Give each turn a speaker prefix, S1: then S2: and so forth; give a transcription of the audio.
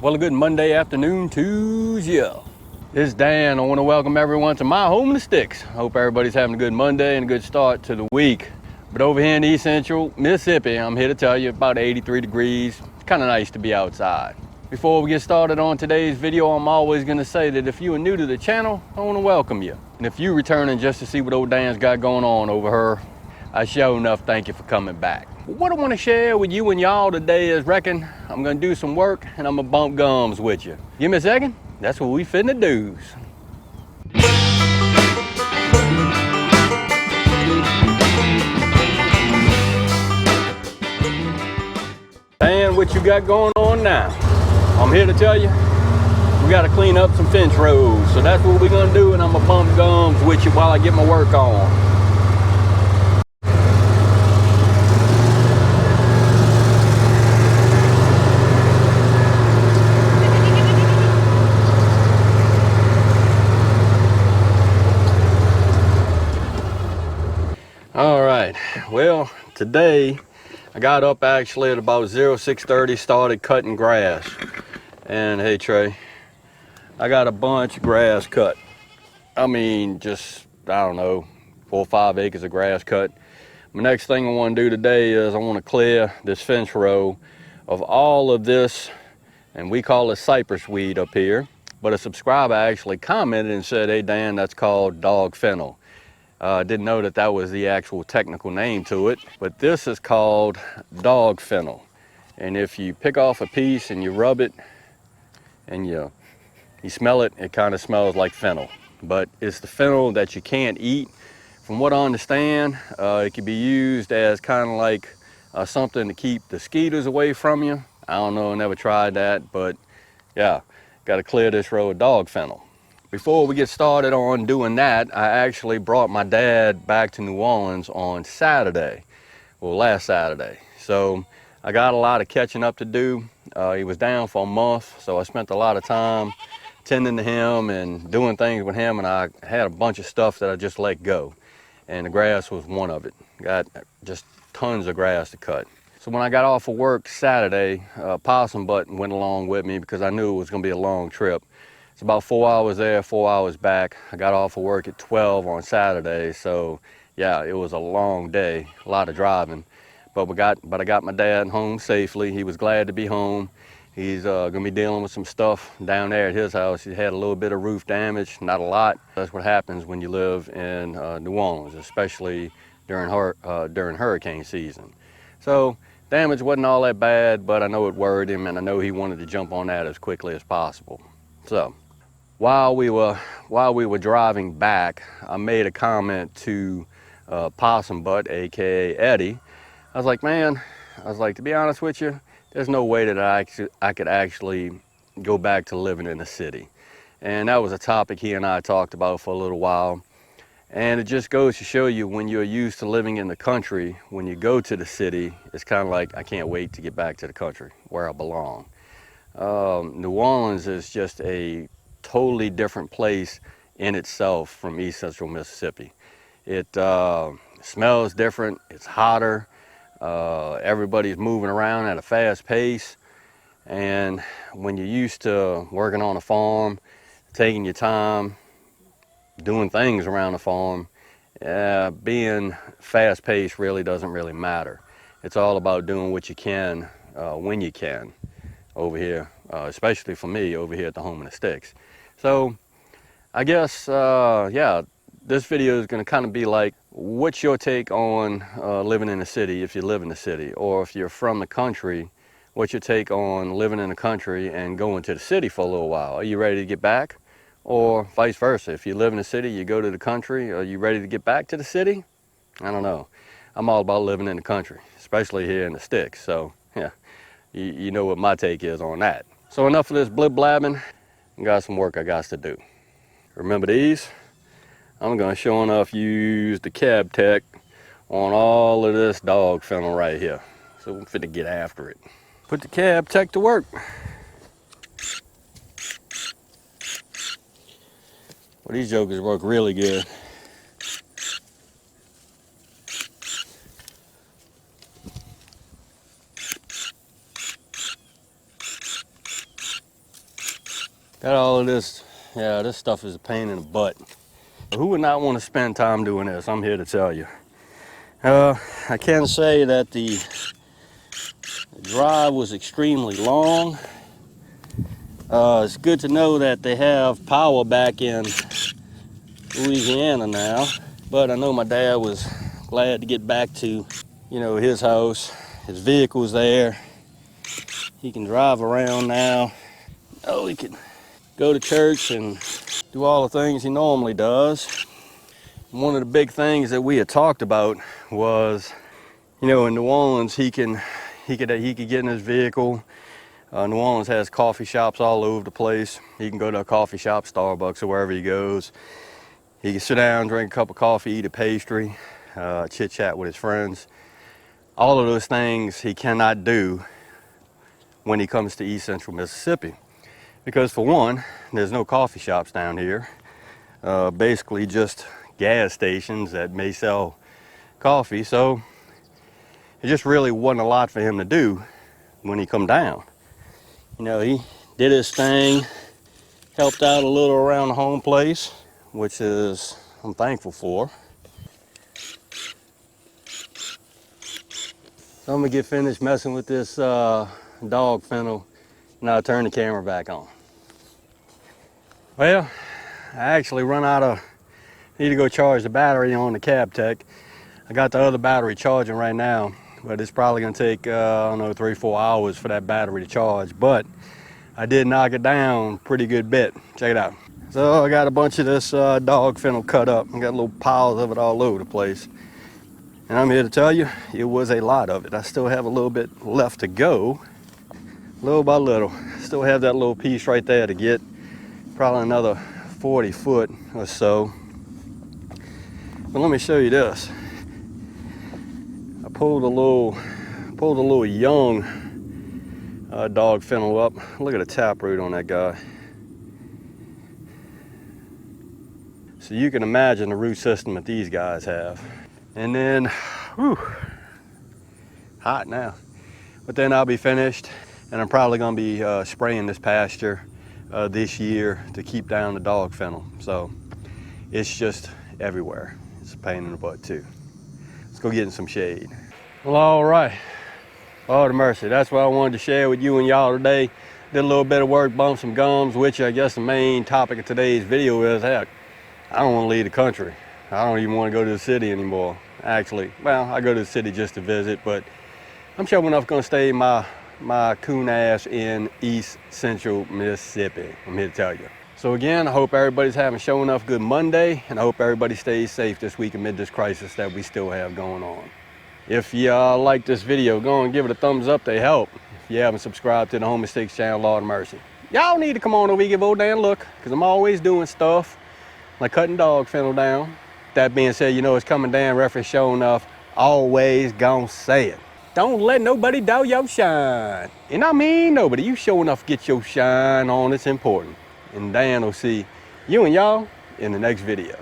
S1: Well, a good Monday afternoon to you. This is Dan. I want to welcome everyone to my home in the sticks. Hope everybody's having a good Monday and a good start to the week. But over here in East Central Mississippi, I'm here to tell you about 83 degrees. It's kind of nice to be outside. Before we get started on today's video, I'm always going to say that if you are new to the channel, I want to welcome you. And if you're returning just to see what old Dan's got going on over here, I sure enough thank you for coming back. What I want to share with you and y'all today is reckon I'm going to do some work and I'm going to bump gums with you. Give me a second. That's what we finna do. And what you got going on now? I'm here to tell you, we got to clean up some fence rows. So that's what we're going to do, and I'm going to bump gums with you while I get my work on. All right, well, today I got up actually at about 06:30, started cutting grass. And hey Trey, I got a bunch of grass cut. I mean, just, I don't know, 4 or 5 acres of grass cut. My next thing I want to do today is I want to clear this fence row of all of this, and we call it cypress weed up here. But a subscriber actually commented and said, hey Dan, that's called dog fennel. I didn't know that that was the actual technical name to it, but this is called dog fennel. And if you pick off a piece and you rub it and you smell it, it kind of smells like fennel. But it's the fennel that you can't eat. From what I understand, it can be used as kind of like something to keep the mosquitoes away from you. I don't know, I never tried that, but yeah, got to clear this row of dog fennel. Before we get started on doing that, I actually brought my dad back to New Orleans on Saturday, well, last Saturday. So I got a lot of catching up to do. He was down for a month, so I spent a lot of time tending to him and doing things with him, and I had a bunch of stuff that I just let go. And the grass was one of it. Got just tons of grass to cut. So when I got off of work Saturday, Possum Butt went along with me because I knew it was gonna be a long trip. It's about 4 hours there, 4 hours back. I got off of work at 12 on Saturday, so yeah, it was a long day, a lot of driving. But I got my dad home safely. He was glad to be home. He's gonna be dealing with some stuff down there at his house. He had a little bit of roof damage, not a lot. That's what happens when you live in New Orleans, especially during hurricane season. So damage wasn't all that bad, but I know it worried him, and I know he wanted to jump on that as quickly as possible. So while we were driving back, I made a comment to Possum Butt, aka Eddie. I was like, man, to be honest with you, there's no way that I could actually go back to living in the city. And that was a topic he and I talked about for a little while. And it just goes to show you, when you're used to living in the country, when you go to the city, it's kind of like, I can't wait to get back to the country where I belong. New Orleans is just a totally different place in itself from East Central Mississippi. It smells different, it's hotter, everybody's moving around at a fast pace, and when you're used to working on a farm, taking your time, doing things around the farm, being fast paced really doesn't really matter. It's all about doing what you can when you can over here, especially for me over here at the Home in the Sticks. So I guess, yeah, this video is going to kind of be like, what's your take on living in the city if you live in the city? Or if you're from the country, what's your take on living in the country and going to the city for a little while? Are you ready to get back? Or vice versa, if you live in the city, you go to the country, are you ready to get back to the city? I don't know. I'm all about living in the country, especially here in the sticks. So yeah, you know what my take is on that. So enough of this blib blabbing. I got some work I got to do. Remember these? I'm gonna show enough use the Cab Tech on all of this dog fennel right here. So I'm finna get after it. Put the Cab Tech to work. Well, these jokers work really good. Got all of this. Yeah, this stuff is a pain in the butt. Who would not want to spend time doing this? I'm here to tell you. I can say that the drive was extremely long. It's good to know that they have power back in Louisiana now, but I know my dad was glad to get back to, you know, his house. His vehicle's there. He can drive around now. Oh, he can go to church and do all the things he normally does. One of the big things that we had talked about was, you know, in New Orleans, he could get in his vehicle. New Orleans has coffee shops all over the place. He can go to a coffee shop, Starbucks, or wherever he goes. He can sit down, drink a cup of coffee, eat a pastry, chit chat with his friends. All of those things he cannot do when he comes to East Central Mississippi. Because for one, there's no coffee shops down here. Basically just gas stations that may sell coffee. So it just really wasn't a lot for him to do when he come down. You know, he did his thing, helped out a little around the home place, which is I'm thankful for. So I'm gonna get finished messing with this dog fennel and I'll turn the camera back on. Well, I actually need to go charge the battery on the CabTech. I got the other battery charging right now, but it's probably gonna take, I don't know, 3-4 hours for that battery to charge, but I did knock it down a pretty good bit. Check it out. So I got a bunch of this dog fennel cut up. I got little piles of it all over the place. And I'm here to tell you, it was a lot of it. I still have a little bit left to go, little by little. Still have that little piece right there to get, probably another 40 foot or so. But let me show you this. I pulled a little young dog fennel up. Look at the taproot on that guy. So you can imagine the root system that these guys have. And then, whew, hot now. But then I'll be finished, and I'm probably gonna be spraying this pasture this year to keep down the dog fennel. So it's just everywhere. It's a pain in the butt too. Let's go get in some shade. Well, all right. Lord of mercy, that's what I wanted to share with you and y'all today. Did a little bit of work, bumped some gums, which I guess the main topic of today's video is, heck, I don't want to leave the country. I don't even want to go to the city anymore. Actually, well, I go to the city just to visit, but I'm sure enough gonna stay my coon ass in East Central Mississippi. I'm here to tell you. So again, I hope everybody's having show enough good Monday, and I hope everybody stays safe this week amid this crisis that we still have going on. If you like this video, go and give it a thumbs up, they help. If you haven't subscribed to the Home Mistakes channel, Lord of mercy. Y'all need to come on over here, give a damn look, because I'm always doing stuff like cutting dog fennel down. That being said, you know it's coming down, reference show enough, always gonna say it. Don't let nobody doubt your shine. And I mean nobody, you sure enough get your shine on, it's important. And Dan will see you and y'all in the next video.